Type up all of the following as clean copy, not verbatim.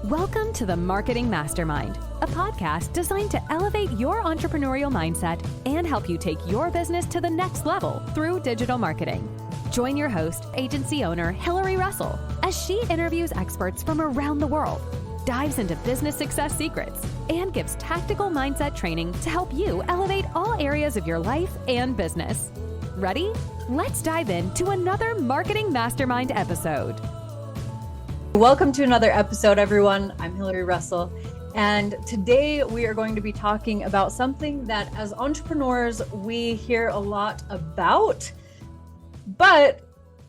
Welcome to the Marketing Mastermind, a podcast designed to elevate your entrepreneurial mindset and help you take your business to the next level through digital marketing. Join your host, agency owner Hilary Russell, as she interviews experts from around the world, dives into business success secrets, and gives tactical mindset training to help you elevate all areas of your life and business. Ready? Let's dive into another Marketing Mastermind episode. Welcome to another episode, everyone. I'm Hilary Russell, and today we are going to be talking about something that as entrepreneurs, we hear a lot about, but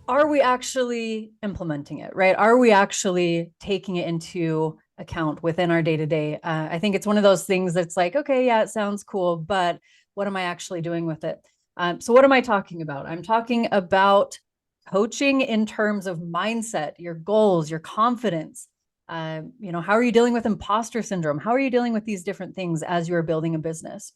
are we actually implementing it, right? Are we actually taking it into account within our day-to-day? I think it's one of those things that's like, okay, yeah, it sounds cool, but what am I actually doing with it? So what am I talking about? I'm talking about coaching in terms of mindset, your goals, your confidence. How are you dealing with imposter syndrome? How are you dealing with these different things as you are building a business?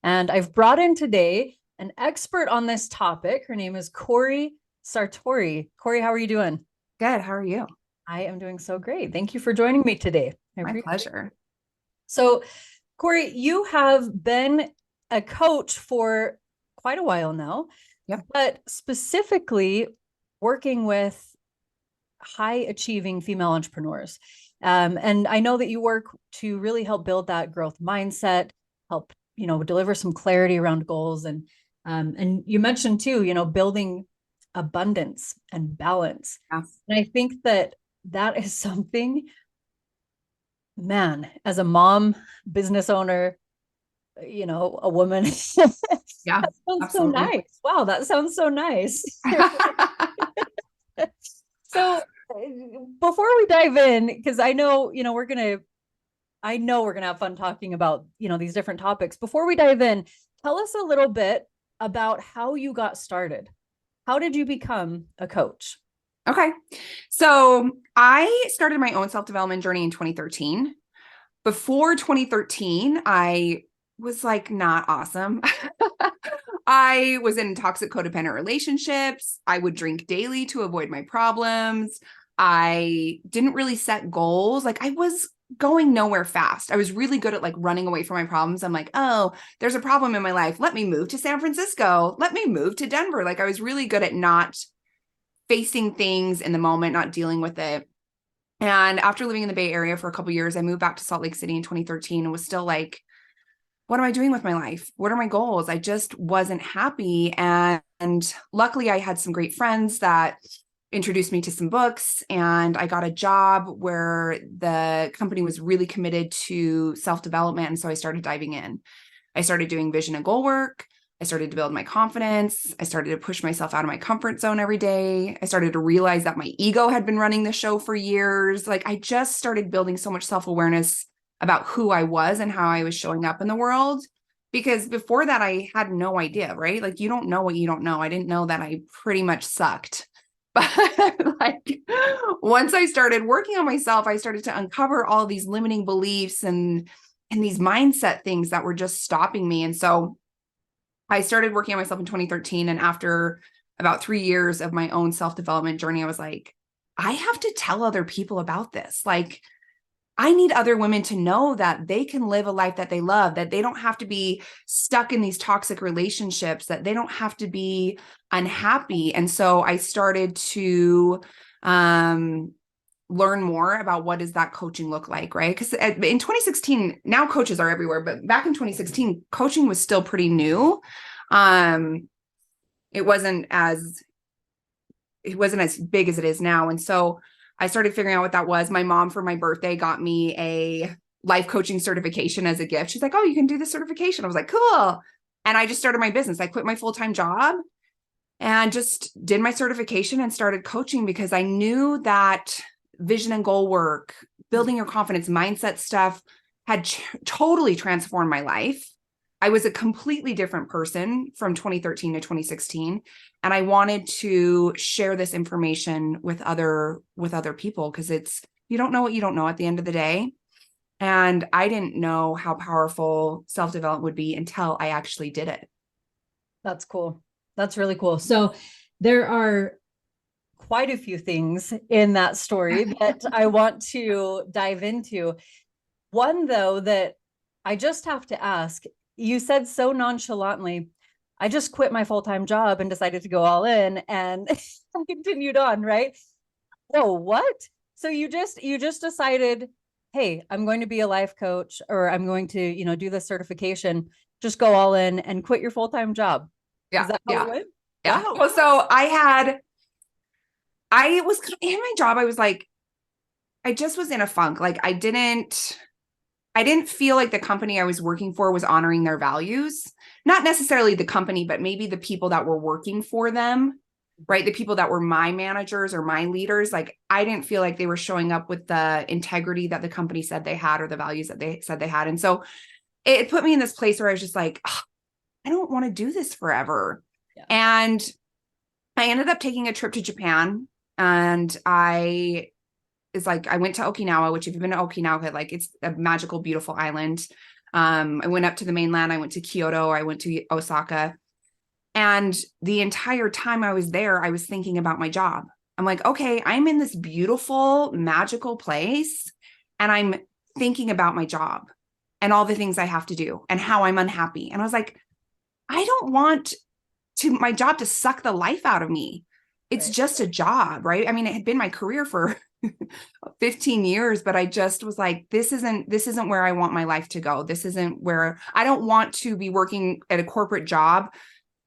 And I've brought in today an expert on this topic. Her name is Cori Sartori. Cori, how are you doing? Good. How are you? I am doing so great. Thank you for joining me today. My pleasure. So, Cori, you have been a coach for quite a while now, but specifically working with high achieving female entrepreneurs. And I know that you work to really help build that growth mindset, help, deliver some clarity around goals. And you mentioned too, building abundance and balance. Yes. And I think that is something, man, as a mom, business owner, a woman. Yeah, that sounds absolutely. so nice. Wow, that sounds so nice. So before we dive in, because I know we're gonna have fun talking about these different topics. Before we dive in, tell us a little bit about how you got started. How did you become a coach? Okay. So I started my own self-development journey in 2013. Before 2013, I was like not awesome. I was in toxic codependent relationships. I would drink daily to avoid my problems. I didn't really set goals. Like I was going nowhere fast. I was really good at like running away from my problems. I'm like, oh, there's a problem in my life. Let me move to San Francisco. Let me move to Denver. Like I was really good at not facing things in the moment, not dealing with it. And after living in the Bay Area for a couple of years, I moved back to Salt Lake City in 2013 and was still like, what am I doing with my life? What are my goals? I just wasn't happy. And luckily I had some great friends that introduced me to some books, and I got a job where the company was really committed to self-development. And so I started diving in. I started doing vision and goal work. I started to build my confidence. I started to push myself out of my comfort zone every day. I started to realize that my ego had been running the show for years. Like I just started building so much self-awareness about who I was and how I was showing up in the world. Because before that, I had no idea, right? Like you don't know what you don't know. I didn't know that I pretty much sucked. But like once I started working on myself, I started to uncover all these limiting beliefs and these mindset things that were just stopping me. And so I started working on myself in 2013. And after about 3 years of my own self-development journey, I was like, I have to tell other people about this. Like, I need other women to know that they can live a life that they love, that they don't have to be stuck in these toxic relationships, that they don't have to be unhappy. And so I started to learn more about what does that coaching look like, right? Because in 2016, now coaches are everywhere, but back in 2016, coaching was still pretty new. It wasn't as big as it is now. And so I started figuring out what that was. My mom, for my birthday, got me a life coaching certification as a gift. She's like, oh, you can do this certification. I was like, cool. And I just started my business. I quit my full-time job and just did my certification and started coaching because I knew that vision and goal work, building your confidence, mindset stuff had totally transformed my life. I was a completely different person from 2013 to 2016. And I wanted to share this information with other people because you don't know what you don't know at the end of the day. And I didn't know how powerful self-development would be until I actually did it. That's cool. That's really cool. So there are quite a few things in that story that I want to dive into. One, though, that I just have to ask, you said so nonchalantly, I just quit my full-time job and decided to go all in and continued on, right? Oh, what? So you just decided, hey, I'm going to be a life coach, or I'm going to, do this certification, just go all in and quit your full-time job. Yeah. Is that how it went? Yeah. Wow. Well, so I was in my job. I was like, I just was in a funk. Like I didn't feel like the company I was working for was honoring their values. Not necessarily the company, but maybe the people that were working for them, right? The people that were my managers or my leaders. Like I didn't feel like they were showing up with the integrity that the company said they had or the values that they said they had. And so it put me in this place where I was just like, oh, I don't want to do this forever. Yeah. And I ended up taking a trip to Japan, and I went to Okinawa, which if you've been to Okinawa, like it's a magical, beautiful island. I went up to the mainland. I went to Kyoto. I went to Osaka. And the entire time I was there, I was thinking about my job. I'm like, okay, I'm in this beautiful, magical place, and I'm thinking about my job and all the things I have to do and how I'm unhappy. And I was like, I don't want my job to suck the life out of me. It's right. Just a job, right? I mean, it had been my career for 15 years, but I just was like, this isn't where I want my life to go. This isn't where I don't want to be working at a corporate job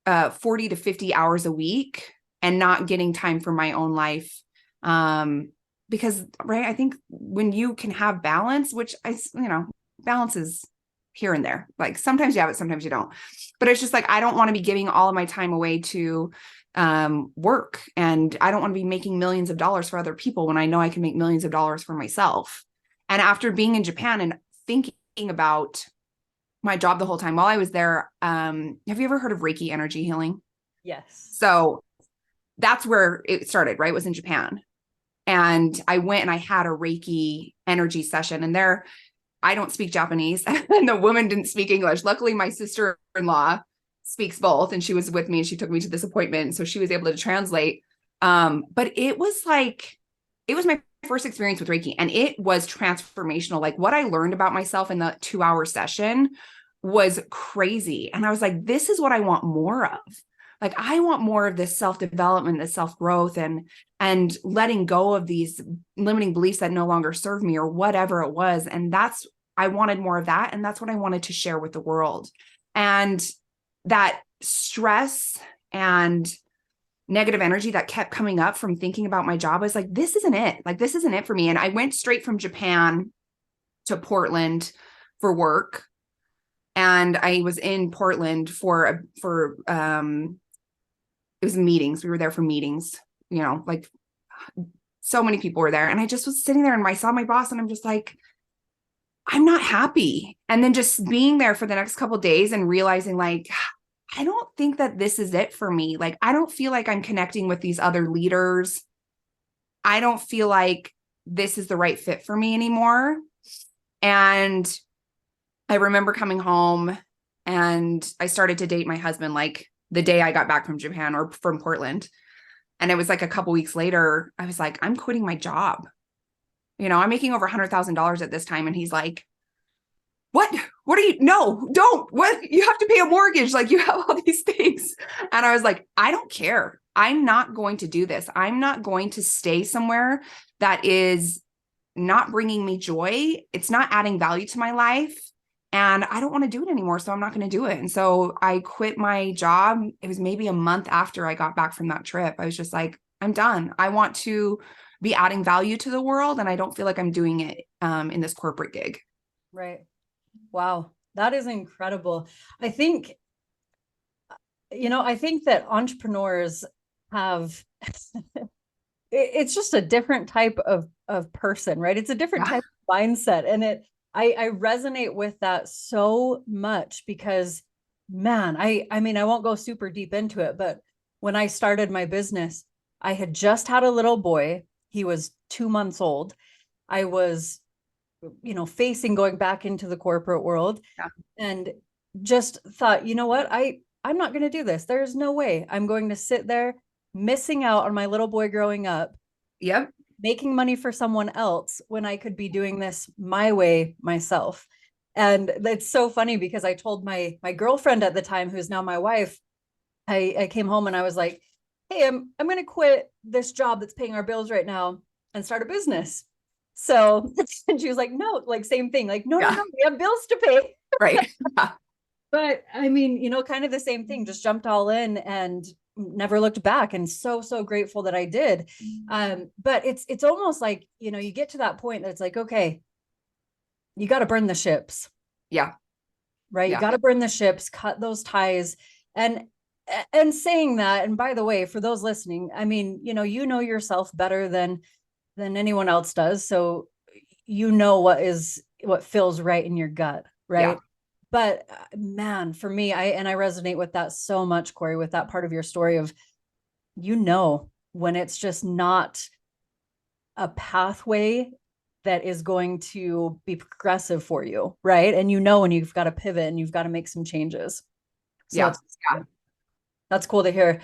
40 to 50 hours a week and not getting time for my own life. Because, right, I think when you can have balance, which balance is here and there, like sometimes you have it, sometimes you don't, but it's just like, I don't want to be giving all of my time away to work. And I don't want to be making millions of dollars for other people when I know I can make millions of dollars for myself. And after being in Japan and thinking about my job the whole time while I was there, have you ever heard of Reiki energy healing? Yes. So that's where it started, right? It was in Japan. And I went and I had a Reiki energy session, and there, I don't speak Japanese and the woman didn't speak English. Luckily, my sister-in-law speaks both, and she was with me and she took me to this appointment. So she was able to translate. But it was my first experience with Reiki, and it was transformational. Like what I learned about myself in the 2-hour session was crazy. And I was like, this is what I want more of. Like, I want more of this self-development, this self-growth, and letting go of these limiting beliefs that no longer serve me or whatever it was. And I wanted more of that. And that's what I wanted to share with the world. And that stress and negative energy that kept coming up from thinking about my job, I was like, this isn't it. Like, this isn't it for me. And I went straight from Japan to Portland for work. And I was in Portland for it was meetings. We were there for meetings, like so many people were there. And I just was sitting there and I saw my boss and I'm just like, I'm not happy. And then just being there for the next couple of days and realizing like, I don't think that this is it for me. Like, I don't feel like I'm connecting with these other leaders. I don't feel like this is the right fit for me anymore. And I remember coming home and I started to date my husband like the day I got back from Japan or from Portland. And it was like a couple weeks later, I was like, I'm quitting my job. I'm making over $100,000 at this time. And he's like, what are you? No, don't. What? You have to pay a mortgage. Like, you have all these things. And I was like, I don't care. I'm not going to do this. I'm not going to stay somewhere that is not bringing me joy. It's not adding value to my life. And I don't want to do it anymore. So I'm not going to do it. And so I quit my job. It was maybe a month after I got back from that trip. I was just like, I'm done. I want to be adding value to the world. And I don't feel like I'm doing it in this corporate gig. Right. Wow. That is incredible. I think that entrepreneurs have, it's just a different type of person, right? It's a different type of mindset. And I resonate with that so much because, man, I mean, I won't go super deep into it, but when I started my business, I had just had a little boy. He was 2 months old. I was, facing going back into the corporate world and just thought, you know what, I'm not going to do this. There's no way I'm going to sit there missing out on my little boy growing up, Yep. making money for someone else when I could be doing this my way myself. And it's so funny because I told my girlfriend at the time, who's now my wife, I came home and I was like, hey, I'm going to quit this job that's paying our bills right now and start a business. So, and she was like, no, like same thing. Like, no, we have bills to pay. Right. But I mean, kind of the same thing, just jumped all in and never looked back, and so grateful that I did. But it's almost like, you get to that point that it's like, okay, you got to burn the ships. Yeah. Right. Yeah. You got to burn the ships, cut those ties. And saying that, and by the way, for those listening, I mean, you know yourself better than anyone else does. So what feels right in your gut. Right. Yeah. But man, for me, I resonate with that so much, Cori, with that part of your story of, when it's just not a pathway that is going to be progressive for you, right? And when you've got to pivot and you've got to make some changes. So that's cool to hear.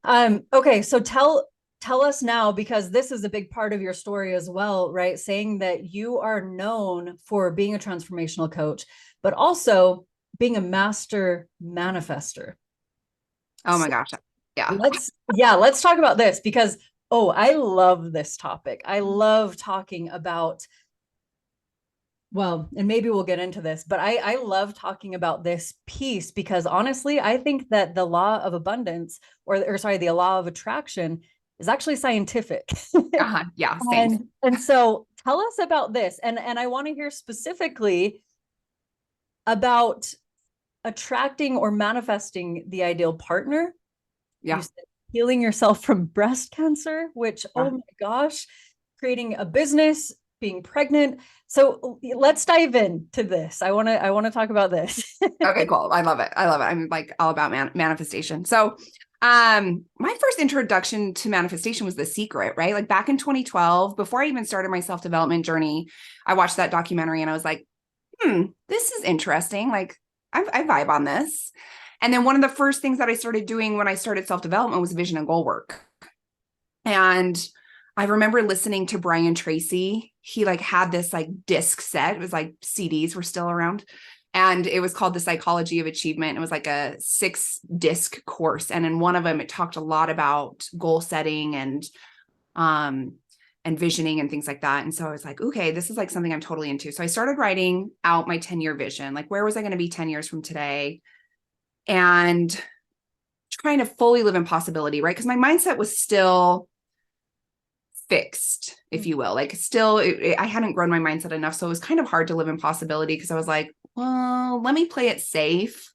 Okay, so tell us now, because this is a big part of your story as well, right? Saying that you are known for being a transformational coach, but also being a master manifester. Oh my gosh. Yeah. Let's talk about this, because I love this topic. I love talking about, well, and maybe we'll get into this, but I love talking about this piece, because honestly, I think that the law of abundance, the law of attraction, is actually scientific. Yeah. Same. And so tell us about this. And I want to hear specifically about attracting or manifesting the ideal partner. Yeah. You said healing yourself from breast cancer, which, oh my gosh, creating a business, being pregnant. So let's dive into this. I want to talk about this. Okay, cool. I love it. I'm like all about manifestation. So, my first introduction to manifestation was The Secret, right? Like back in 2012, before I even started my self-development journey, I watched that documentary and I was like, this is interesting. Like I vibe on this. And then one of the first things that I started doing when I started self-development was vision and goal work. And I remember listening to Brian Tracy. He like had this like disc set. It was like CDs were still around. And it was called The Psychology of Achievement. It was like a 6-disc course. And in one of them, it talked a lot about goal setting and visioning and things like that. And so I was like, okay, this is like something I'm totally into. So I started writing out my 10-year vision. Like, where was I going to be 10 years from today? And trying to fully live in possibility, right? Because my mindset was still fixed, if you will. Like still, I hadn't grown my mindset enough. So it was kind of hard to live in possibility, because I was like, well, let me play it safe.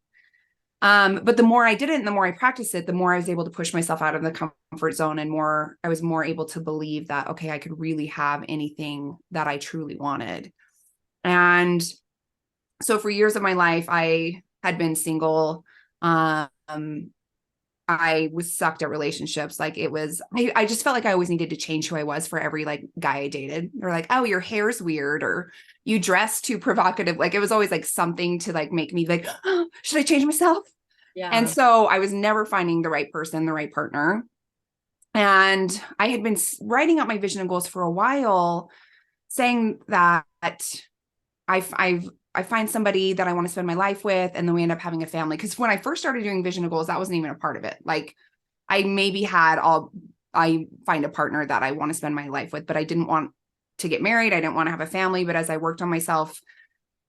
But the more I did it and the more I practiced it, the more I was able to push myself out of the comfort zone, and I was more able to believe that, okay, I could really have anything that I truly wanted. And so for years of my life, I had been single. I was sucked at relationships. Like it was, I just felt like I always needed to change who I was for every like guy I dated. They're like, oh, your hair's weird, or you dress too provocative. Like it was always like something to like make me like, oh, should I change myself? Yeah. And so I was never finding the right person, the right partner. And I had been writing out my vision and goals for a while, saying that I find somebody that I want to spend my life with, and then we end up having a family. Because when I first started doing vision and goals, that wasn't even a part of it. Like I maybe I find a partner that I want to spend my life with, but I didn't want to get married. I didn't want to have a family. But as I worked on myself,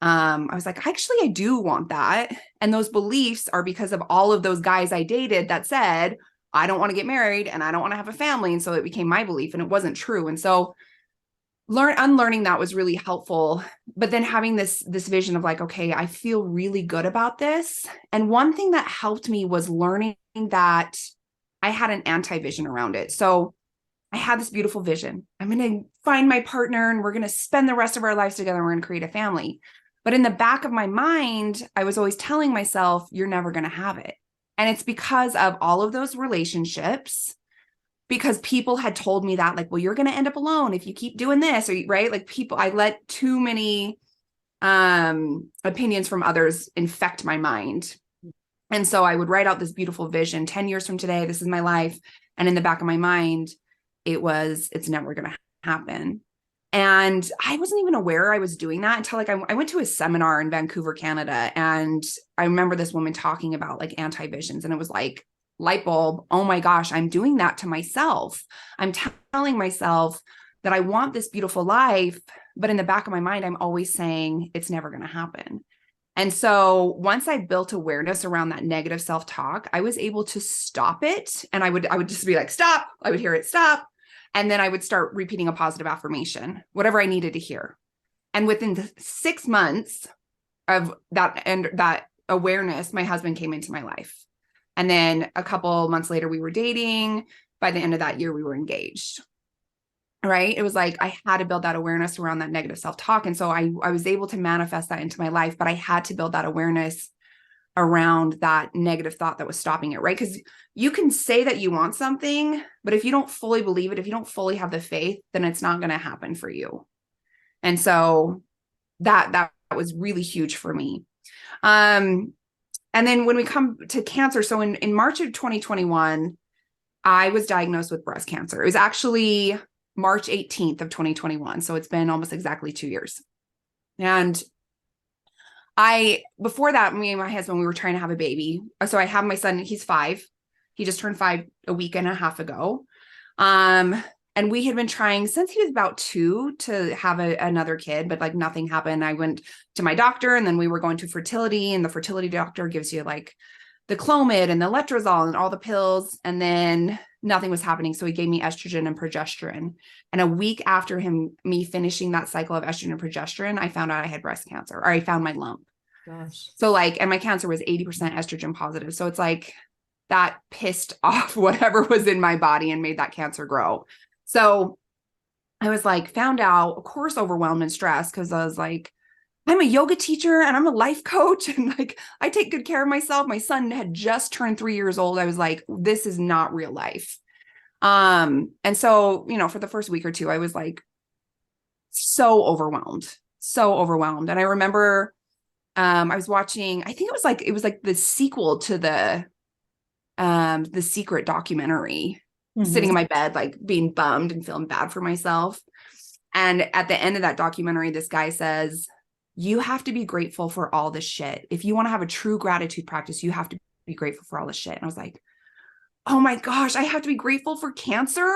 I was like, actually, I do want that. And those beliefs are because of all of those guys I dated that said, I don't want to get married and I don't want to have a family. And so it became my belief, and it wasn't true. And so unlearning that was really helpful. But then having this vision of like, okay, I feel really good about this. And one thing that helped me was learning that I had an anti-vision around it. So I had this beautiful vision. I'm going to find my partner and we're going to spend the rest of our lives together. And we're going to create a family. But in the back of my mind, I was always telling myself, you're never going to have it. And it's because of all of those relationships, because people had told me that, like, well, you're going to end up alone if you keep doing this, or right. Like I let too many opinions from others infect my mind. And so I would write out this beautiful vision. 10 years from today, this is my life. And in the back of my mind, it's never going to happen. And I wasn't even aware I was doing that until like I went to a seminar in Vancouver, Canada. And I remember this woman talking about like anti-visions, and it was like light bulb. Oh my gosh, I'm doing that to myself. I'm telling myself that I want this beautiful life, but in the back of my mind, I'm always saying it's never going to happen. And so once I built awareness around that negative self-talk, I was able to stop it. And I would just be like, stop. I would hear it, stop. And then I would start repeating a positive affirmation, whatever I needed to hear. And within the 6 months of that and that awareness, my husband came into my life. And then a couple months later, we were dating. By the end of that year, we were engaged. Right? It was like, I had to build that awareness around that negative self-talk. And so I was able to manifest that into my life, but I had to build that awareness around that negative thought that was stopping it. Right? Because you can say that you want something, but if you don't fully believe it, if you don't fully have the faith, then it's not going to happen for you. And so that was really huge for me. And then when we come to cancer, so in March of 2021, I was diagnosed with breast cancer. It was actually March 18th of 2021. So it's been almost exactly 2 years. And before that, me and my husband, we were trying to have a baby. So I have my son, he's 5. He just turned 5 a week and a half ago. And we had been trying since he was about 2 to have another kid, but like nothing happened. I went to my doctor, and then we were going to fertility, and the fertility doctor gives you like the Clomid and the letrozole and all the pills. And then nothing was happening. So he gave me estrogen and progesterone. And a week after me finishing that cycle of estrogen and progesterone, I found out I had breast cancer, or I found my lump. Gosh. So like, and my cancer was 80% estrogen positive. So it's like that pissed off whatever was in my body and made that cancer grow. So I was like, found out, of course, overwhelmed and stressed, because I was like, I'm a yoga teacher and I'm a life coach, and like, I take good care of myself. My son had just turned 3 years old. I was like, this is not real life. And so, for the first week or two, I was like, so overwhelmed. And I remember, I was watching, I think it was like the sequel to the Secret documentary, sitting in my bed, like being bummed and feeling bad for myself. And at the end of that documentary, this guy says, you have to be grateful for all this shit. If you want to have a true gratitude practice, you have to be grateful for all this shit. And I was like, oh my gosh, I have to be grateful for cancer,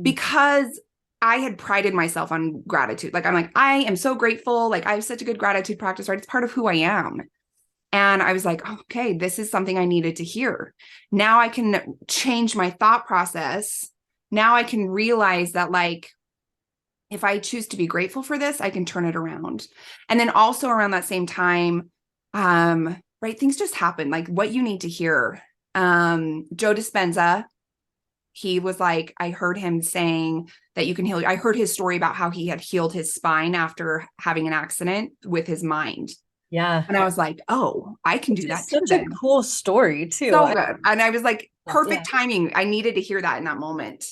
because I had prided myself on gratitude. Like, I'm like, I am so grateful. Like, I have such a good gratitude practice, right? It's part of who I am. And I was like, okay, this is something I needed to hear. Now I can change my thought process. Now I can realize that, like, if I choose to be grateful for this, I can turn it around. And then also around that same time, right, things just happen. Like what you need to hear. Joe Dispenza, he was like, I heard him saying that you can heal. I heard his story about how he had healed his spine after having an accident with his mind. Yeah. And I was like, oh, I can do that too. Such a cool story too. So good. And I was like, perfect timing. I needed to hear that in that moment.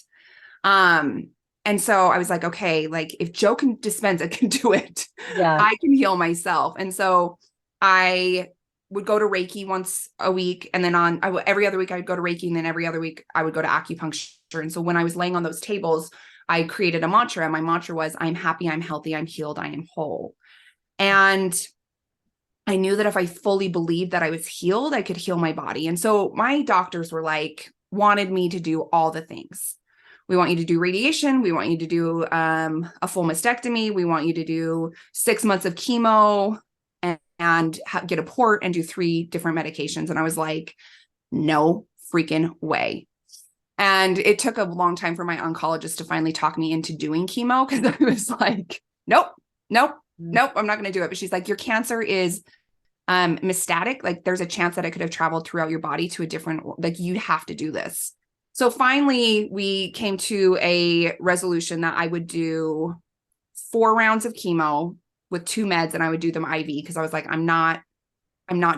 And so I was like, okay, like if Joe Dispenza can do it, I can heal myself. And so I would go to Reiki once a week. And then every other week I would go to Reiki. And then every other week I would go to acupuncture. And so when I was laying on those tables, I created a mantra. My mantra was, I'm happy, I'm healthy, I'm healed, I am whole. And I knew that if I fully believed that I was healed, I could heal my body. And so my doctors were like, wanted me to do all the things. We want you to do radiation. We want you to do a full mastectomy. We want you to do 6 months of chemo and get a port and do 3 different medications. And I was like, no freaking way. And it took a long time for my oncologist to finally talk me into doing chemo, because I was like, nope, I'm not going to do it. But she's like, your cancer is metastatic. Like there's a chance that it could have traveled throughout your body to a different, like you have to do this. So finally we came to a resolution that I would do 4 rounds of chemo with 2 meds, and I would do them IV, because I was like, I'm not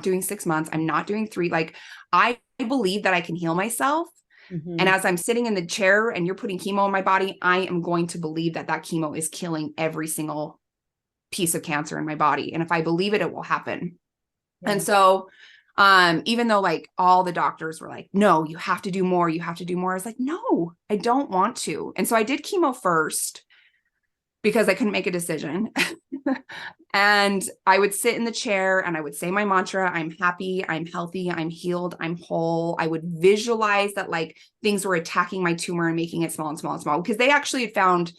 doing 6 months. I'm not doing 3. Like I believe that I can heal myself. And as I'm sitting in the chair and you're putting chemo in my body, I am going to believe that chemo is killing every single piece of cancer in my body. And if I believe it, it will happen. And so Even though like all the doctors were like, no, you have to do more. You have to do more. I was like, no, I don't want to. And so I did chemo first because I couldn't make a decision. And I would sit in the chair and I would say my mantra, I'm happy, I'm healthy, I'm healed, I'm whole. I would visualize that like things were attacking my tumor and making it small and small and small, because they actually had found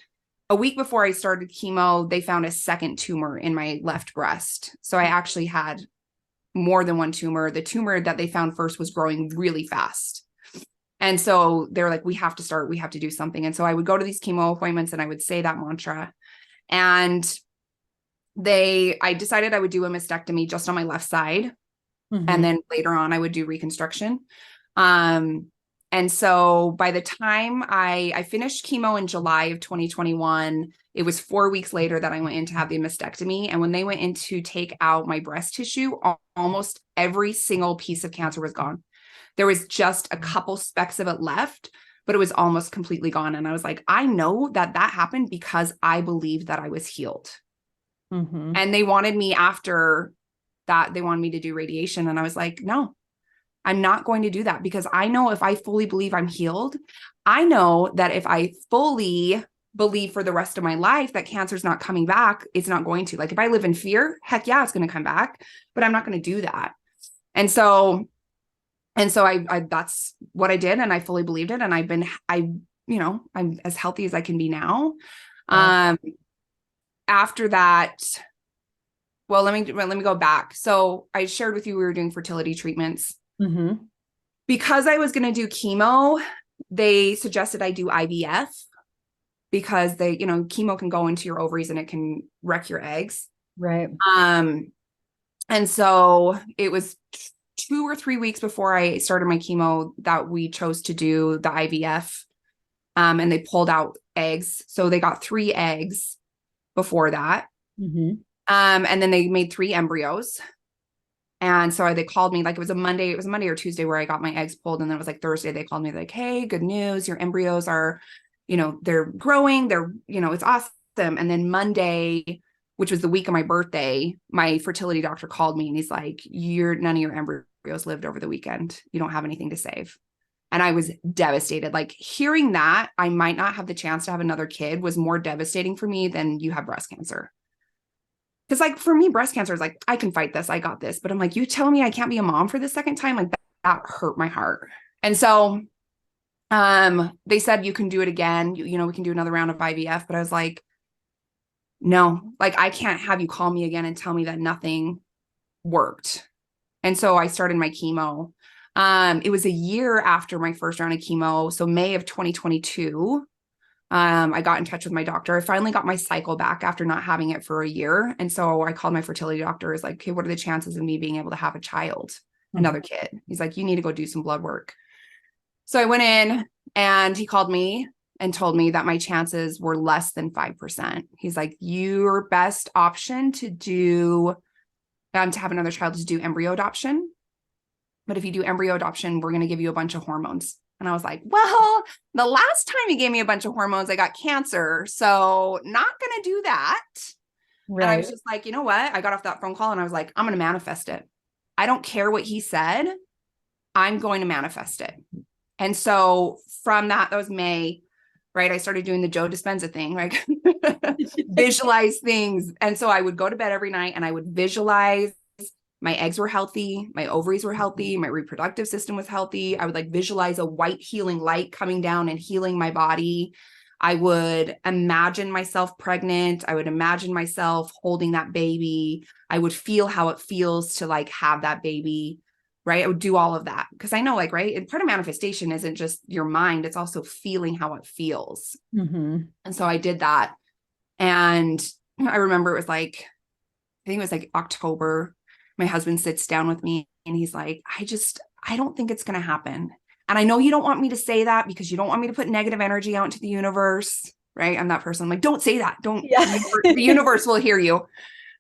a week before I started chemo, they found a second tumor in my left breast. So I actually had more than one tumor. The tumor that they found first was growing really fast. And so they're like, we have to do something. And so I would go to these chemo appointments and I would say that mantra. And I decided I would do a mastectomy just on my left side. Mm-hmm. And then later on I would do reconstruction. And so by the time I finished chemo in July of 2021, it was 4 weeks later that I went in to have the mastectomy. And when they went in to take out my breast tissue, almost every single piece of cancer was gone. There was just a couple specks of it left, but it was almost completely gone. And I was like, I know that happened because I believed that I was healed. Mm-hmm. And they wanted me after that, they wanted me to do radiation. And I was like, no, I'm not going to do that, because I know if I fully believe I'm healed, I know that if I fully believe for the rest of my life that cancer's not coming back, it's not going to. Like if I live in fear, heck yeah, it's going to come back, but I'm not going to do that. And so I that's what I did. And I fully believed it. And I'm as healthy as I can be now. Yeah. After that, well, let me go back. So I shared with you, we were doing fertility treatments. Mm-hmm. Because I was going to do chemo, they suggested I do IVF, because chemo can go into your ovaries and it can wreck your eggs. Right. And so it was 2 or 3 weeks before I started my chemo that we chose to do the IVF. And they pulled out eggs. So they got 3 eggs before that. Mm-hmm. And then they made 3 embryos. And so they called me, like it was a Monday or Tuesday where I got my eggs pulled. And then it was like Thursday, they called me like, hey, good news. Your embryos are, they're growing. It's awesome. And then Monday, which was the week of my birthday, my fertility doctor called me and he's like, none of your embryos lived over the weekend. You don't have anything to save. And I was devastated. Like hearing that I might not have the chance to have another kid was more devastating for me than you have breast cancer. Because like for me, breast cancer is like, I can fight this. I got this. But I'm like, you telling me I can't be a mom for the second time? Like that hurt my heart. And so they said, you can do it again. We can do another round of IVF. But I was like, no, like I can't have you call me again and tell me that nothing worked. And so I started my chemo. It was a year after my first round of chemo. So May of 2022. I got in touch with my doctor. I finally got my cycle back after not having it for a year. And so I called my fertility doctor. Is like, okay, what are the chances of me being able to have a child, another kid? He's like, you need to go do some blood work. So I went in and he called me and told me that my chances were less than 5%. He's like, your best option to have another child is do embryo adoption. But if you do embryo adoption, we're going to give you a bunch of hormones. And I was like, well, the last time he gave me a bunch of hormones, I got cancer. So not going to do that. Right. And I was just like, you know what? I got off that phone call and I was like, I'm going to manifest it. I don't care what he said. I'm going to manifest it. And so from that was May, right? I started doing the Joe Dispenza thing, like visualize things. And so I would go to bed every night and I would visualize my eggs were healthy, my ovaries were healthy, my reproductive system was healthy. I would like visualize a white healing light coming down and healing my body. I would imagine myself pregnant. I would imagine myself holding that baby. I would feel how it feels to like have that baby, right? I would do all of that because I know like, right. And part of manifestation isn't just your mind. It's also feeling how it feels. Mm-hmm. And so I did that. And I remember it was like, I think it was like October. My husband sits down with me and he's like, I don't think it's going to happen. And I know you don't want me to say that because you don't want me to put negative energy out into the universe, right? I'm that person. I'm like, don't say that. Don't, the universe will hear you.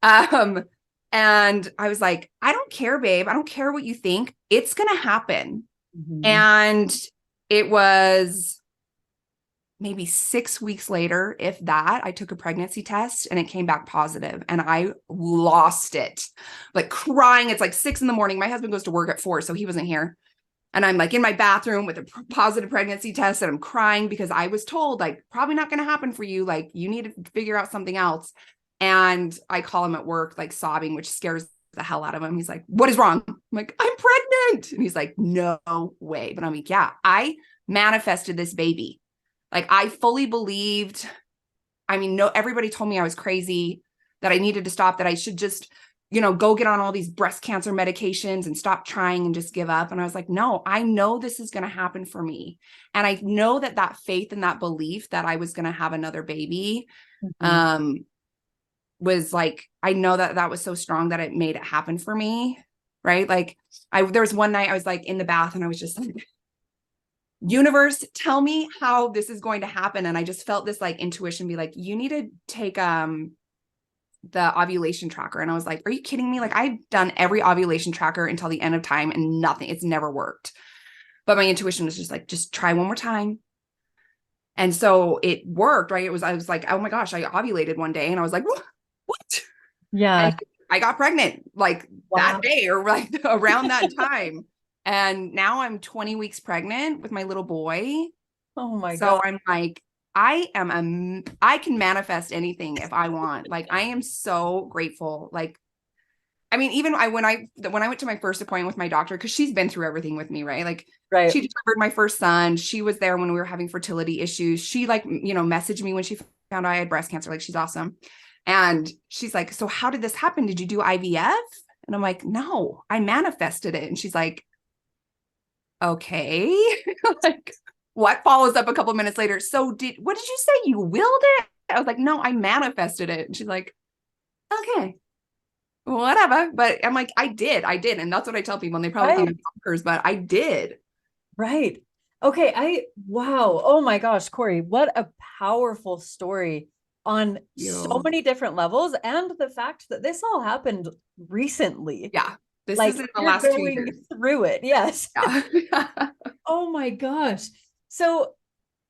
And I was like, I don't care, babe. I don't care what you think. It's going to happen. Mm-hmm. And it was maybe 6 weeks later, if that, I took a pregnancy test and it came back positive and I lost it, like crying. It's like 6 a.m. My husband goes to work at 4, so he wasn't here. And I'm like in my bathroom with a positive pregnancy test and I'm crying because I was told like, probably not going to happen for you. Like you need to figure out something else. And I call him at work, like sobbing, which scares the hell out of him. He's like, what is wrong? I'm like, I'm pregnant. And he's like, no way. But I'm like, yeah, I manifested this baby. Like I fully believed, I mean, no, everybody told me I was crazy, that I needed to stop, that I should just, go get on all these breast cancer medications and stop trying and just give up. And I was like, no, I know this is going to happen for me. And I know that faith and that belief that I was going to have another baby, was like, I know that was so strong that it made it happen for me. Right. Like there was one night I was like in the bath and I was just like, universe, tell me how this is going to happen. And I just felt this like intuition be like, you need to take the ovulation tracker. And I was like, are you kidding me? Like I've done every ovulation tracker until the end of time and nothing, it's never worked. But my intuition was just like, just try one more time. And so it worked, right? I was like, oh my gosh, I ovulated one day and I was like, what? Yeah. And I got pregnant like that day or like around that time. And now I'm 20 weeks pregnant with my little boy. Oh my God. So I'm like, I can manifest anything if I want. Like, I am so grateful. Like, I mean, even when I went to my first appointment with my doctor, because she's been through everything with me, right? Like, she discovered my first son. She was there when we were having fertility issues. She like, messaged me when she found out I had breast cancer. Like, she's awesome. And she's like, so how did this happen? Did you do IVF? And I'm like, no, I manifested it. And she's like, okay. Like, what follows up a couple of minutes later? So what did you say? You willed it? I was like, no, I manifested it. And she's like, okay, whatever. But I'm like, I did. And that's what I tell people. And they probably think I'm bonkers, but I did. Right. Okay. Wow. Oh my gosh, Cori, what a powerful story on so many different levels. And the fact that this all happened recently. Yeah. This is in the last 2 years. Through it. Yes. Yeah. Oh my gosh. So,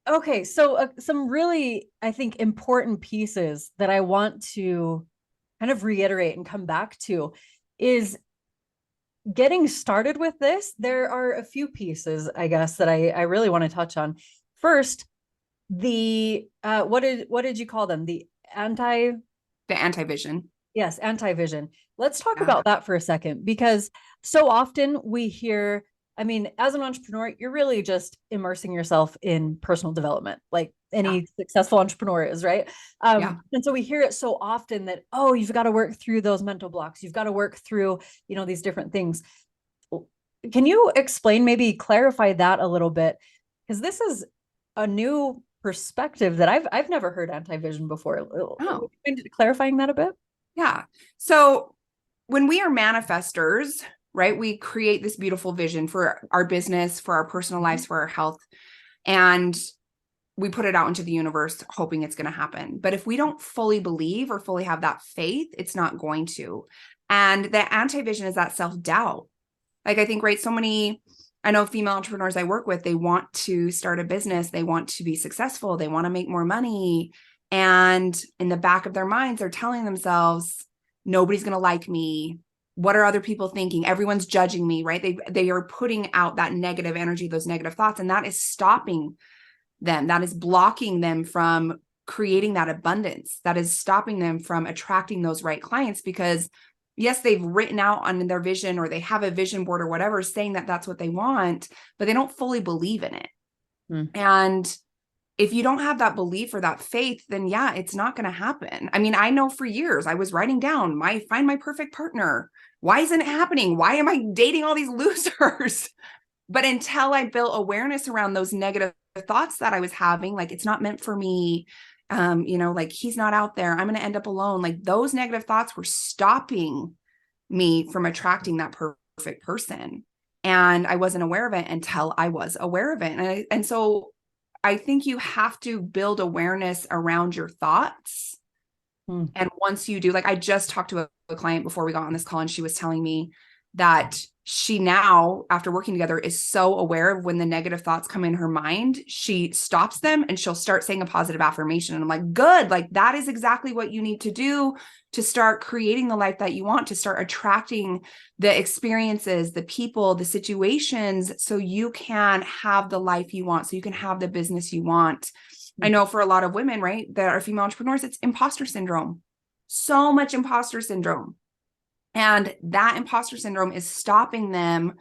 okay. So some really, I think, important pieces that I want to kind of reiterate and come back to is getting started with this. There are a few pieces, I guess, that I really want to touch on. First, the, what did you call them? The anti-vision. Yes. Anti-vision. Let's talk about that for a second, because so often we hear, I mean, as an entrepreneur, you're really just immersing yourself in personal development, like any successful entrepreneur is, right? And so we hear it so often that, oh, you've got to work through those mental blocks. You've got to work through, these different things. Can you explain, maybe clarify that a little bit? Because this is a new perspective that I've never heard anti-vision before. Oh, clarifying that a bit? Yeah. So when we are manifestors, right, we create this beautiful vision for our business, for our personal lives, for our health, and we put it out into the universe hoping it's going to happen. But if we don't fully believe or fully have that faith, it's not going to. And the anti-vision is that self-doubt. Like, I think, right, I know female entrepreneurs I work with, they want to start a business. They want to be successful. They want to make more money. And in the back of their minds, they're telling themselves, nobody's going to like me. What are other people thinking? Everyone's judging me, right? They are putting out that negative energy, those negative thoughts, and that is stopping them. That is blocking them from creating that abundance. That is stopping them from attracting those right clients, because yes, they've written out on their vision, or they have a vision board or whatever saying that that's what they want, but they don't fully believe in it. And if you don't have that belief or that faith, then it's not going to happen. I mean, I know for years I was writing down find my perfect partner. Why isn't it happening? Why am I dating all these losers? But until I built awareness around those negative thoughts that I was having, like, it's not meant for me. Like, he's not out there. I'm going to end up alone. Like, those negative thoughts were stopping me from attracting that perfect person. And I wasn't aware of it until I was aware of it. And so I think you have to build awareness around your thoughts. And once you do, like, I just talked to a client before we got on this call, and she was telling me that she now, after working together, is so aware of when the negative thoughts come in her mind, she stops them and she'll start saying a positive affirmation. And I'm like, good, like that is exactly what you need to do to start creating the life that you want, to start attracting the experiences, the people, the situations, so you can have the life you want, so you can have the business you want. I know for a lot of women, right, that are female entrepreneurs, it's imposter syndrome. So much imposter syndrome. And that imposter syndrome is stopping them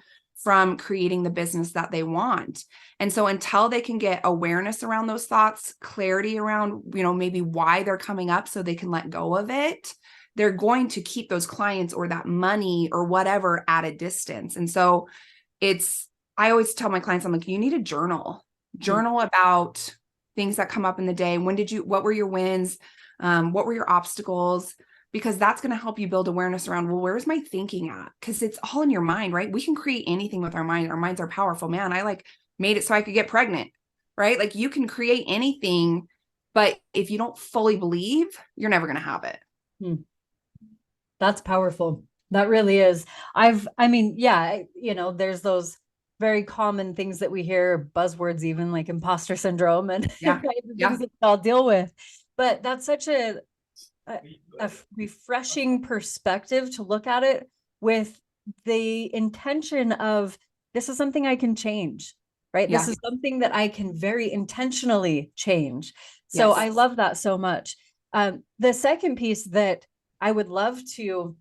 from creating the business that they want. And so until they can get awareness around those thoughts, clarity around, maybe why they're coming up so they can let go of it, they're going to keep those clients or that money or whatever at a distance. And so I always tell my clients, I'm like, you need a journal about things that come up in the day. What were your wins? What were your obstacles? Because that's going to help you build awareness around, well, where's my thinking at? Because it's all in your mind, right? We can create anything with our mind. Our minds are powerful. Man, I made it so I could get pregnant, right? Like you can create anything, but if you don't fully believe, you're never going to have it. That's powerful. That really is. There's those very common things that we hear, buzzwords, even like imposter syndrome and things that we all deal with. But that's such a refreshing perspective to look at it with the intention of, this is something I can change, right? This is something that I can very intentionally change. So I love that so much. The second piece that I would love to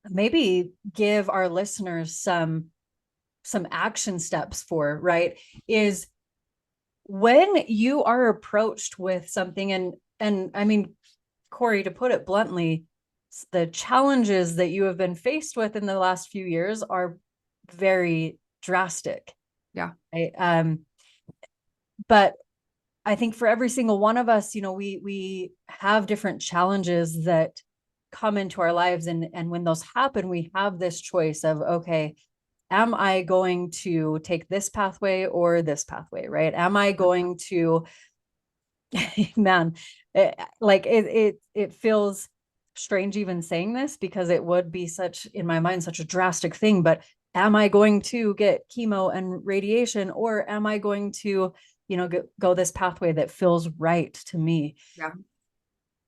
maybe give our listeners some action steps for, right, is when you are approached with something, and I mean, Cori, to put it bluntly, the challenges that you have been faced with in the last few years are very drastic. Yeah. Right? But I think for every single one of us, we have different challenges that come into our lives. And when those happen, we have this choice of, okay, am I going to take this pathway or this pathway, right? Am I going to, man, it feels strange even saying this, because it would be in my mind, such a drastic thing, but am I going to get chemo and radiation, or am I going to, go this pathway that feels right to me? Yeah.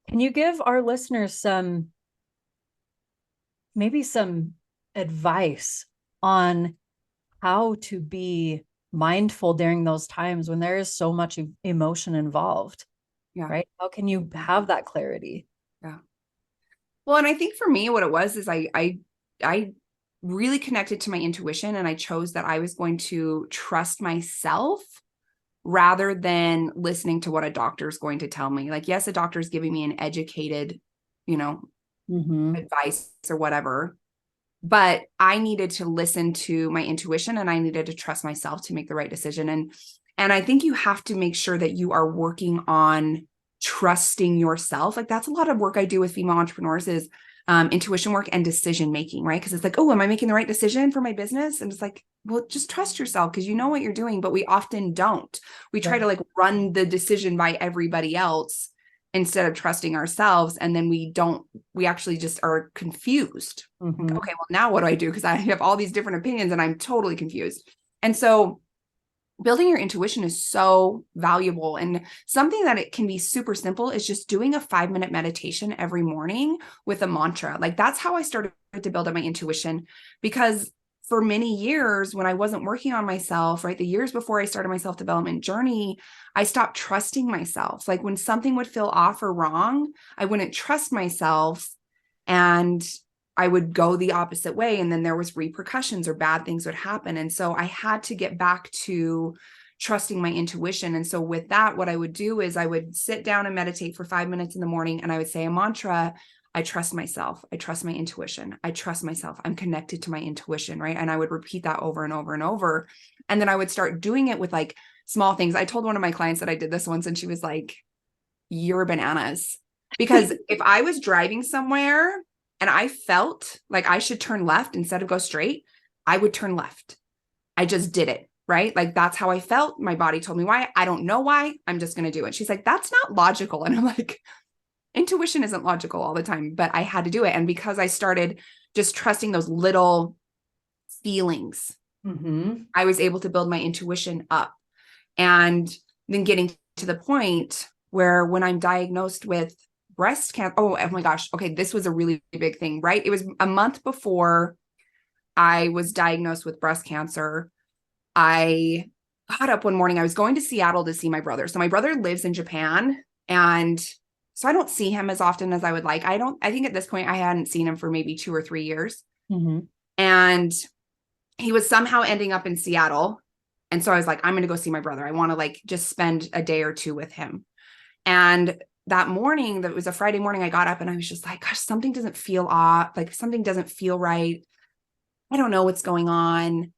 Can you give our listeners maybe some advice on how to be mindful during those times when there is so much emotion involved? Yeah. Right? How can you have that clarity? Yeah. Well, and I think for me, what it was is I really connected to my intuition, and I chose that I was going to trust myself rather than listening to what a doctor is going to tell me. Like, yes, a doctor is giving me an educated, advice or whatever, but I needed to listen to my intuition, and I needed to trust myself to make the right decision. And I think you have to make sure that you are working on trusting yourself. Like that's a lot of work I do with female entrepreneurs is intuition work and decision making, right? Because it's like, oh, am I making the right decision for my business? And it's like, well, just trust yourself because you know what you're doing, but we often don't. We try to run the decision by everybody else instead of trusting ourselves. And then we actually just are confused. Like, okay, well, now what do I do? Because I have all these different opinions and I'm totally confused. And so building your intuition is so valuable, and something that it can be super simple is just doing a 5-minute meditation every morning with a mantra. Like that's how I started to build up my intuition, because for many years when I wasn't working on myself, right, the years before I started my self-development journey, I stopped trusting myself. Like when something would feel off or wrong, I wouldn't trust myself, and I would go the opposite way. And then there was repercussions or bad things would happen. And so I had to get back to trusting my intuition. And so with that, what I would do is I would sit down and meditate for 5 minutes in the morning. And I would say a mantra. I trust myself. I trust my intuition. I trust myself. I'm connected to my intuition. Right. And I would repeat that over and over and over. And then I would start doing it with like small things. I told one of my clients that I did this once, and she was like, you're bananas. Because if I was driving somewhere and I felt like I should turn left instead of go straight, I would turn left. I just did it, right? Like that's how I felt. My body told me why. I don't know why. I'm just going to do it. She's like, that's not logical. And I'm like, intuition isn't logical all the time, but I had to do it. And because I started just trusting those little feelings. Mm-hmm. I was able to build my intuition up, and then getting to the point where when I'm diagnosed with breast cancer, oh my gosh. Okay. This was a really big thing, right? It was a month before I was diagnosed with breast cancer. I got up one morning. I was going to Seattle to see my brother. So my brother lives in Japan, and so I don't see him as often as I would like. I think at this point I hadn't seen him for maybe 2 or 3 years. Mm-hmm. And he was somehow ending up in Seattle. And so I was like, I'm going to go see my brother. I want to like just spend a day or two with him. And that morning, that was a Friday morning, I got up and I was just like, gosh, something doesn't feel off. Like something doesn't feel right. I don't know what's going on,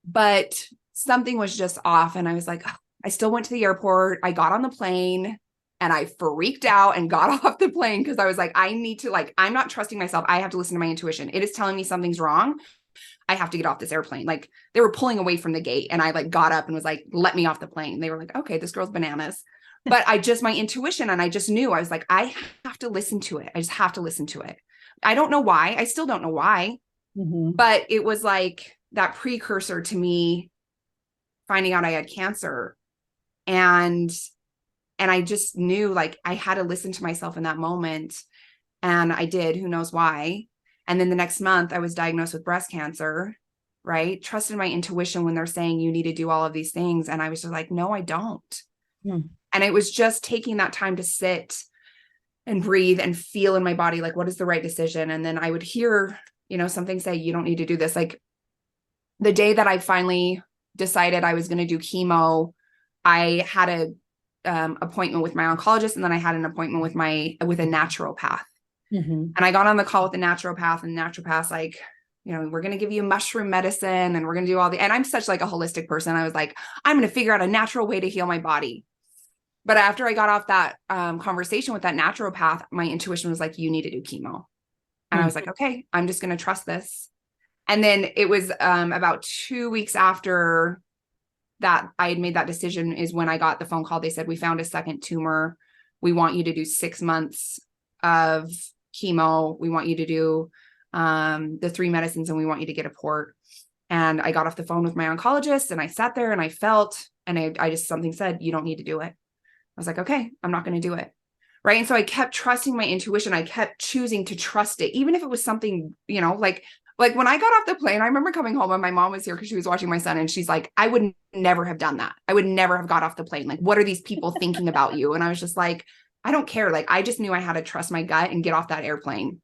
but something was just off. And I was like, oh. I still went to the airport. I got on the plane and I freaked out and got off the plane because I was like, I need to, like, I'm not trusting myself. I have to listen to my intuition. It is telling me something's wrong. I have to get off this airplane. Like they were pulling away from the gate, and I like got up and was like, let me off the plane. They were like, okay, this girl's bananas. But my intuition, and I just knew, I was like, I have to listen to it. I just have to listen to it. I don't know why. I still don't know why, Mm-hmm. but it was like that precursor to me finding out I had cancer. And I just knew like I had to listen to myself in that moment. And I did, who knows why. And then the next month I was diagnosed with breast cancer, right? Trusted my intuition when they're saying you need to do all of these things. And I was just like, no, I don't. Mm. And it was just taking that time to sit and breathe and feel in my body, like, what is the right decision? And then I would hear, something say, you don't need to do this. Like the day that I finally decided I was going to do chemo, I had a appointment with my oncologist, and then I had an appointment with a naturopath. Mm-hmm. And I got on the call with the naturopath, and the naturopath's like, we're going to give you mushroom medicine, and we're going to do and I'm such like a holistic person. I was like, I'm going to figure out a natural way to heal my body. But after I got off that conversation with that naturopath, my intuition was like, you need to do chemo. And I was like, okay, I'm just going to trust this. And then it was about 2 weeks after that I had made that decision is when I got the phone call. They said, we found a second tumor. We want you to do 6 months of chemo. We want you to do the 3 medicines, and we want you to get a port. And I got off the phone with my oncologist, and I sat there and I felt, and I just, something said, you don't need to do it. I was like, okay, I'm not going to do it. Right. And so I kept trusting my intuition. I kept choosing to trust it, even if it was something, like when I got off the plane, I remember coming home and my mom was here because she was watching my son, and she's like, I would never have done that. I would never have got off the plane. Like, what are these people thinking about you? And I was just like, I don't care. Like, I just knew I had to trust my gut and get off that airplane.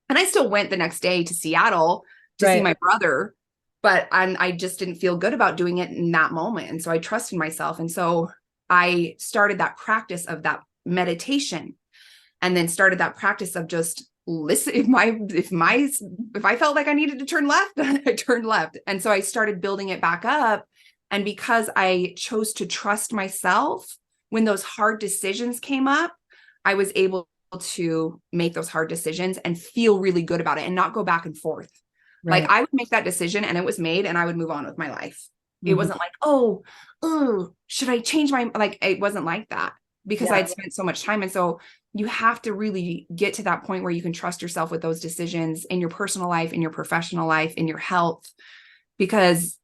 And I still went the next day to Seattle to see my brother, but I just didn't feel good about doing it in that moment. And so I trusted myself. And so I started that practice of that meditation, and then started that practice of just listen. If I felt like I needed to turn left, I turned left. And so I started building it back up. And because I chose to trust myself, when those hard decisions came up, I was able to make those hard decisions and feel really good about it and not go back and forth. Right. Like I would make that decision and it was made, and I would move on with my life. Mm-hmm. It wasn't like, oh, should I change my, like, it wasn't like that, because I'd spent so much time. And so you have to really get to that point where you can trust yourself with those decisions in your personal life, in your professional life, in your health, because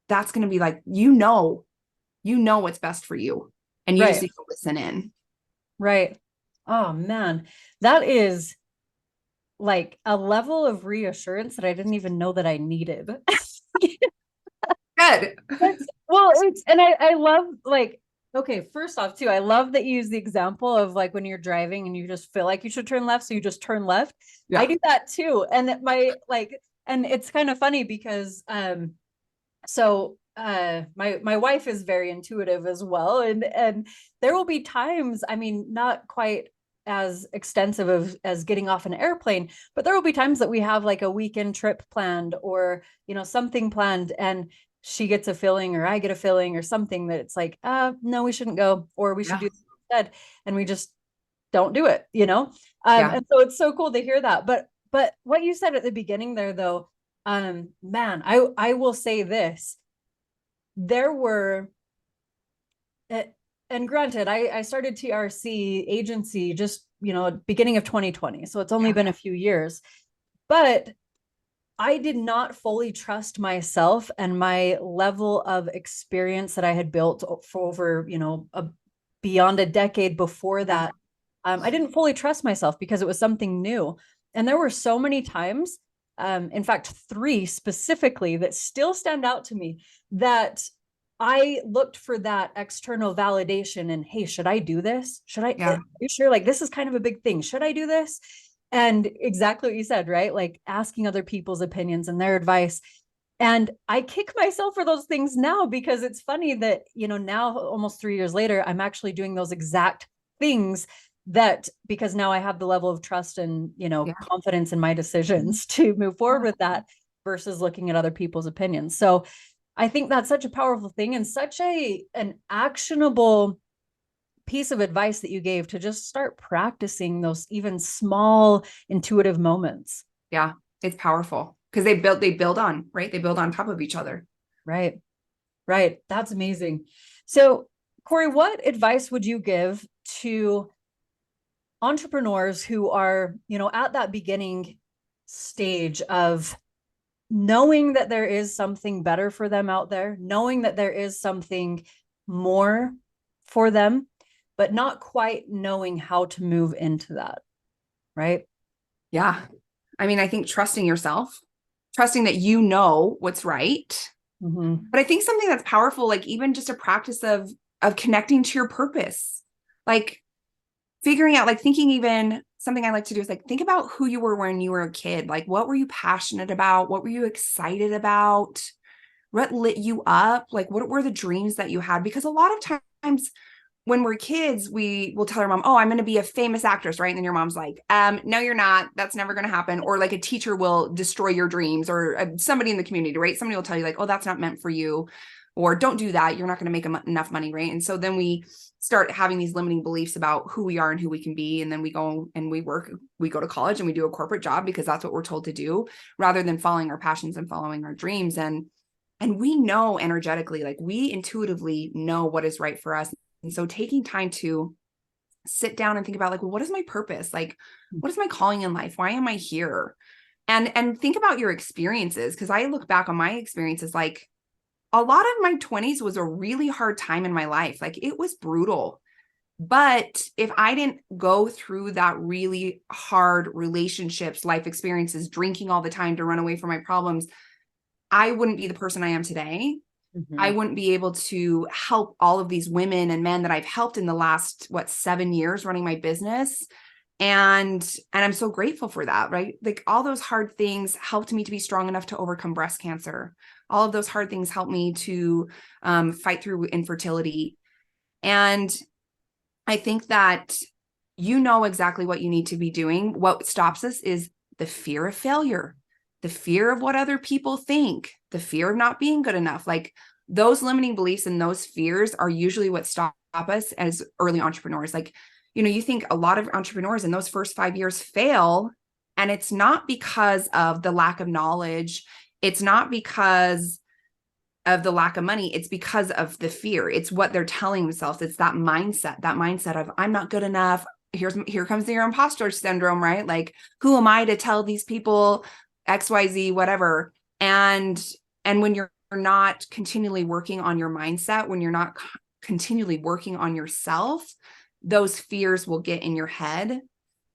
that's going to be like, what's best for you, and you just need to listen in. Right. Oh man, that is like a level of reassurance that I didn't even know that I needed. Good. Well, I love, like, okay, first off too, I love that you use the example of like when you're driving and you just feel like you should turn left, so you just turn left. Yeah. I do that too. And and it's kind of funny because my wife is very intuitive as well, and there will be times, I mean, not quite as extensive as getting off an airplane, but there will be times that we have like a weekend trip planned, or something planned, and she gets a feeling, or I get a feeling, or something that it's like, no, we shouldn't go, or we should do this instead, and we just don't do it, and so it's so cool to hear that. But what you said at the beginning there, though, man, I will say this. There were, and granted, I started TRC agency just, beginning of 2020. So it's only been a few years, but I did not fully trust myself and my level of experience that I had built for over, beyond a decade before that. I didn't fully trust myself because it was something new. And there were so many times, in fact, 3 specifically that still stand out to me, that I looked for that external validation and, hey, should I do this? Should I, Yeah. are you sure? Like, this is kind of a big thing. Should I do this? And exactly what you said, right? Like asking other people's opinions and their advice. And I kick myself for those things now, because it's funny that, now almost 3 years later, I'm actually doing those exact things, that because now I have the level of trust and, confidence in my decisions to move forward with that versus looking at other people's opinions. So I think that's such a powerful thing and such an actionable piece of advice that you gave, to just start practicing those even small intuitive moments. Yeah. It's powerful because they build on, right? They build on top of each other. Right. Right. That's amazing. So, Cori, what advice would you give to entrepreneurs who are, at that beginning stage of knowing that there is something better for them out there, knowing that there is something more for them, but not quite knowing how to move into that, right? Yeah. I mean, I think trusting yourself, trusting that you know what's right. Mm-hmm. But I think something that's powerful, like even just a practice of connecting to your purpose, like figuring out, like thinking, even something I like to do is like, think about who you were when you were a kid. Like, what were you passionate about? What were you excited about? What lit you up? Like, what were the dreams that you had? Because a lot of times when we're kids, we will tell our mom, oh, I'm going to be a famous actress, right? And then your mom's like, no, you're not. That's never going to happen. Or like a teacher will destroy your dreams, or somebody in the community, right? Somebody will tell you like, oh, that's not meant for you, or don't do that. You're not going to make enough money, right? And so then we start having these limiting beliefs about who we are and who we can be. And then we go and we go to college and we do a corporate job because that's what we're told to do, rather than following our passions and following our dreams. And we know energetically, like we intuitively know what is right for us. And so taking time to sit down and think about like, well, what is my purpose? Like, what is my calling in life? Why am I here? And think about your experiences. Cause I look back on my experiences, like a lot of my 20s was a really hard time in my life. Like it was brutal. But if I didn't go through that really hard relationships, life experiences, drinking all the time to run away from my problems, I wouldn't be the person I am today. Mm-hmm. I wouldn't be able to help all of these women and men that I've helped in the last, 7 years running my business. And I'm so grateful for that, right? Like all those hard things helped me to be strong enough to overcome breast cancer. All of those hard things helped me to fight through infertility. And I think that you know exactly what you need to be doing. What stops us is the fear of failure, the fear of what other people think, the fear of not being good enough. Like those limiting beliefs and those fears are usually what stop us as early entrepreneurs. Like, you think a lot of entrepreneurs in those first 5 years fail, and it's not because of the lack of knowledge. It's not because of the lack of money. It's because of the fear. It's what they're telling themselves. It's that mindset of I'm not good enough. Here comes your imposter syndrome, right? Like, who am I to tell these people XYZ, whatever. And when you're not continually working on your mindset, when you're not continually working on yourself, those fears will get in your head.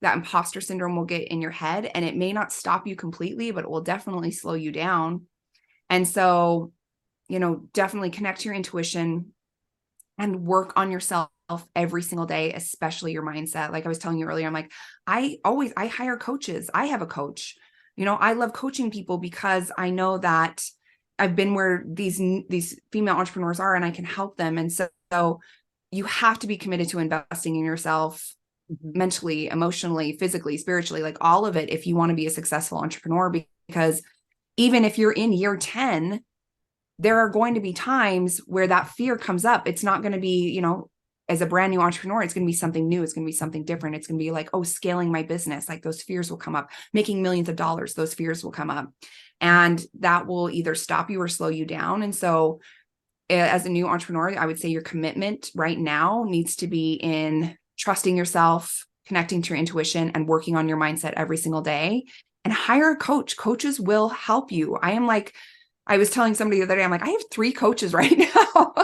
That imposter syndrome will get in your head, and it may not stop you completely, but it will definitely slow you down. And so, definitely connect to your intuition and work on yourself every single day, especially your mindset. Like I was telling you earlier, I'm like, I hire coaches. I have a coach. I love coaching people because I know that I've been where these female entrepreneurs are and I can help them. And so you have to be committed to investing in yourself mentally, emotionally, physically, spiritually, like all of it, if you want to be a successful entrepreneur. Because even if you're in year 10, there are going to be times where that fear comes up. It's not going to be, as a brand new entrepreneur, it's going to be something new. It's going to be something different. It's going to be like, oh, scaling my business. Like those fears will come up. Making millions of dollars, those fears will come up. And that will either stop you or slow you down. And so as a new entrepreneur, I would say your commitment right now needs to be in trusting yourself, connecting to your intuition, and working on your mindset every single day. and hire a coach. Coaches will help you. I was telling somebody the other day, I'm like, I have 3 coaches right now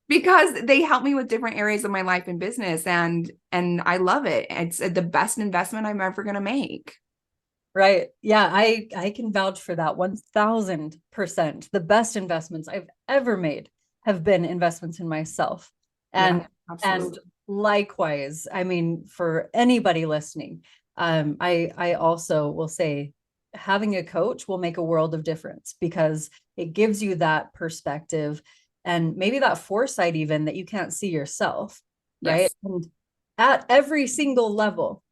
because they help me with different areas of my life and business. And I love it. It's the best investment I'm ever going to make. Right. Yeah. I can vouch for that 1000%. The best investments I've ever made have been investments in myself. And likewise, I mean, for anybody listening, I also will say having a coach will make a world of difference because it gives you that perspective and maybe that foresight even that you can't see yourself. Right. Yes. And at every single level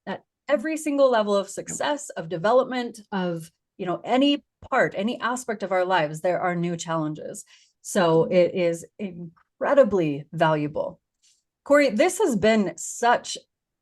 of success, of development, of, any aspect of our lives, there are new challenges. So it is incredibly valuable. Cori, this has been such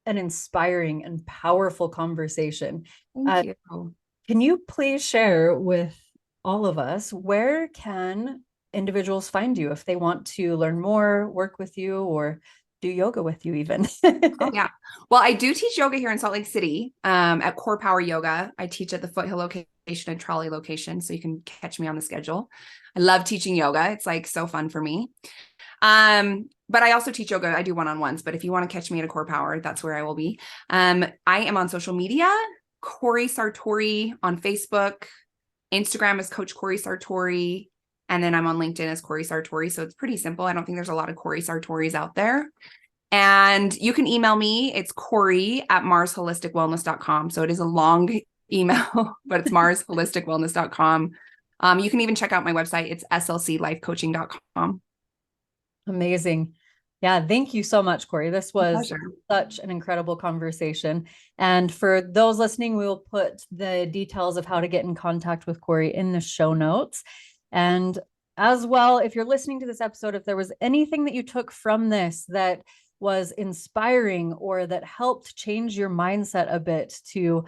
an inspiring and powerful conversation. Thank you. Can you please share with all of us, where can individuals find you if they want to learn more, work with you, or do yoga with you even? Oh, yeah. Well, I do teach yoga here in Salt Lake City at Core Power Yoga. I teach at the Foothill location and Trolley location, so you can catch me on the schedule. I love teaching yoga. It's like so fun for me. But I also teach yoga. I do one-on-ones, but if you want to catch me at a Core Power, that's where I will be. I am on social media, Cori Sartori on Facebook. Instagram is Coach Cori Sartori. And then I'm on LinkedIn as Cori Sartori. So it's pretty simple. I don't think there's a lot of Cori Sartoris out there. And you can email me. It's Cori@marsholisticwellness.com. So it is a long email, but it's marsholisticwellness.com. You can even check out my website. It's slclifecoaching.com. Amazing. Yeah. Thank you so much, Cori. This was such an incredible conversation. And for those listening, we will put the details of how to get in contact with Cori in the show notes. And as well, if you're listening to this episode, if there was anything that you took from this that was inspiring or that helped change your mindset a bit to,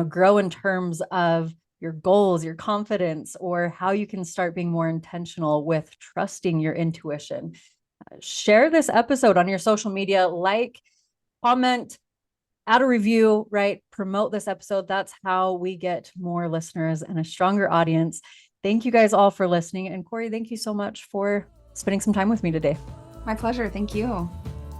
grow in terms of your goals, your confidence, or how you can start being more intentional with trusting your intuition, share this episode on your social media, comment, add a review, right? Promote this episode. That's how we get more listeners and a stronger audience. Thank you guys all for listening. And Cori, thank you so much for spending some time with me today. My pleasure. Thank you.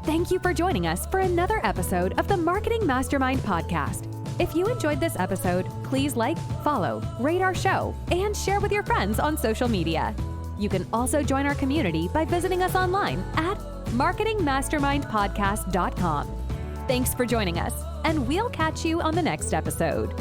Thank you for joining us for another episode of the Marketing Mastermind podcast. If you enjoyed this episode, please follow, rate our show, and share with your friends on social media. You can also join our community by visiting us online at marketingmastermindpodcast.com. Thanks for joining us, and we'll catch you on the next episode.